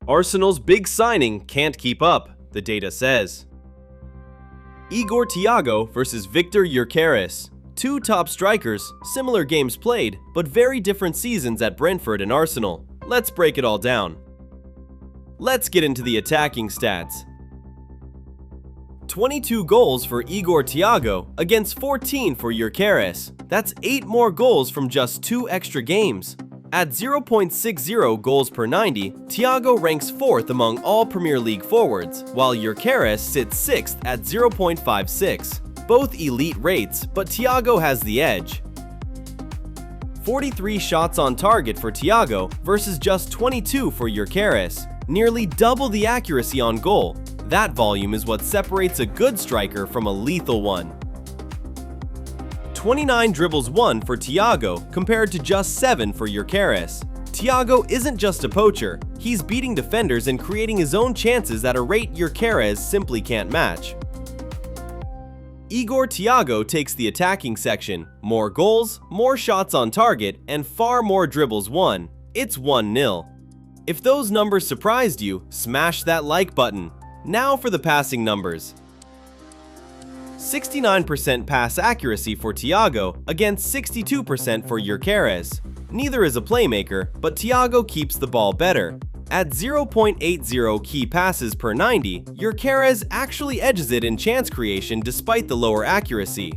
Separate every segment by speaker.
Speaker 1: Arsenal's big signing can't keep up, the data says. Igor Thiago versus Viktor Gyökeres. Two top strikers, similar games played, but very different seasons at Brentford and Arsenal. Let's break it all down. Let's get into the attacking stats. 22 goals for Igor Thiago against 14 for Gyökeres. That's 8 more goals from just 2 extra games. At 0.60 goals per 90, Thiago ranks 4th among all Premier League forwards, while Gyökeres sits 6th at 0.56. Both elite rates, but Thiago has the edge. 43 shots on target for Thiago versus just 22 for Gyökeres. Nearly double the accuracy on goal. That volume is what separates a good striker from a lethal one. 29 dribbles won for Thiago compared to just 7 for Gyökeres. Thiago isn't just a poacher, he's beating defenders and creating his own chances at a rate Gyökeres simply can't match. Igor Thiago takes the attacking section, more goals, more shots on target, and far more dribbles won. It's 1-0. If those numbers surprised you, smash that like button. Now for the passing numbers. 69% pass accuracy for Thiago against 62% for Gyökeres. Neither is a playmaker, but Thiago keeps the ball better. At 0.80 key passes per 90, Gyökeres actually edges it in chance creation despite the lower accuracy.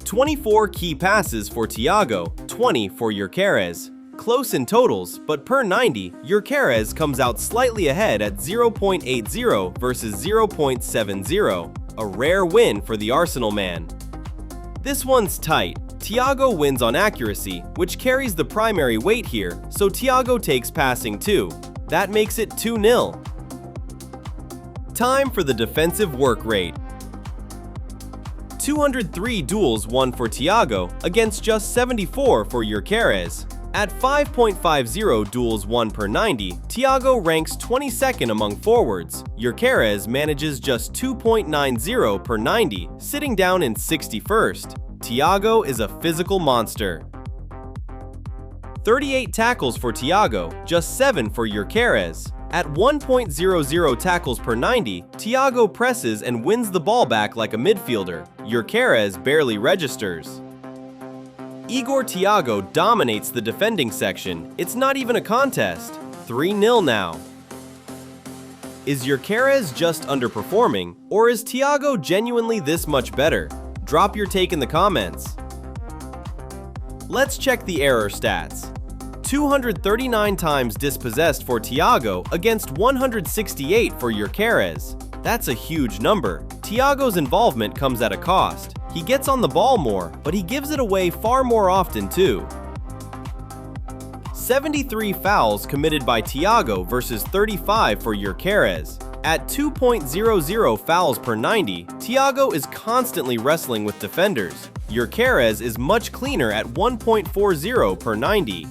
Speaker 1: 24 key passes for Thiago, 20 for Gyökeres. Close in totals, but per 90, Gyökeres comes out slightly ahead at 0.80 versus 0.70, a rare win for the Arsenal man. This one's tight. Thiago wins on accuracy, which carries the primary weight here, so Thiago takes passing too. That makes it 2-0. Time for the defensive work rate. 203 duels won for Thiago against just 74 for Gyökeres. At 5.50 duels won per 90, Thiago ranks 22nd among forwards. Gyökeres manages just 2.90 per 90, sitting down in 61st. Thiago is a physical monster. 38 tackles for Thiago, just 7 for Gyökeres. At 1.00 tackles per 90, Thiago presses and wins the ball back like a midfielder. Gyökeres barely registers. Igor Thiago dominates the defending section. It's not even a contest. 3-0 now. Is Gyökeres just underperforming, or is Thiago genuinely this much better? Drop your take in the comments. Let's check the error stats. 239 times dispossessed for Thiago against 168 for Gyökeres. That's a huge number. Thiago's involvement comes at a cost. He gets on the ball more, but he gives it away far more often too. 73 fouls committed by Thiago versus 35 for Gyökeres. At 2.00 fouls per 90, Thiago is constantly wrestling with defenders. Gyökeres is much cleaner at 1.40 per 90.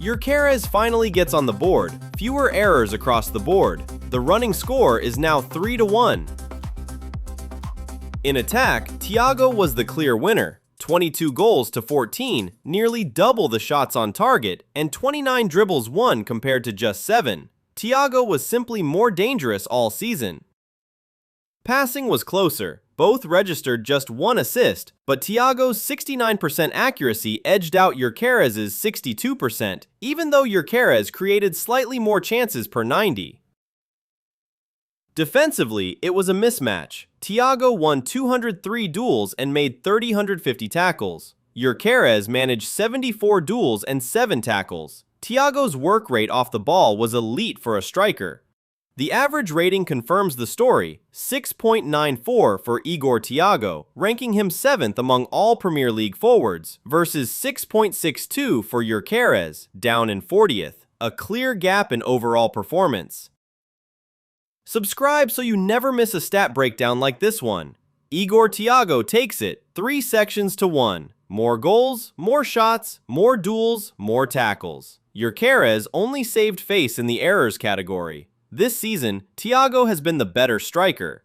Speaker 1: Gyökeres finally gets on the board, fewer errors across the board. The running score is now 3-1. In attack, Thiago was the clear winner. 22 goals to 14, nearly double the shots on target, and 29 dribbles won compared to just 7. Thiago was simply more dangerous all season. Passing was closer. Both registered just 1 assist, but Thiago's 69% accuracy edged out Gyökeres' 62%, even though Gyökeres created slightly more chances per 90. Defensively, it was a mismatch. Thiago won 203 duels and made 3,050 tackles. Gyökeres managed 74 duels and 7 tackles. Thiago's work rate off the ball was elite for a striker. The average rating confirms the story, 6.94 for Igor Thiago, ranking him 7th among all Premier League forwards, versus 6.62 for Gyökeres, down in 40th, a clear gap in overall performance. Subscribe so you never miss a stat breakdown like this one. Igor Thiago takes it, 3 sections to 1. More goals, more shots, more duels, more tackles. Gyökeres only saved face in the errors category. This season, Thiago has been the better striker.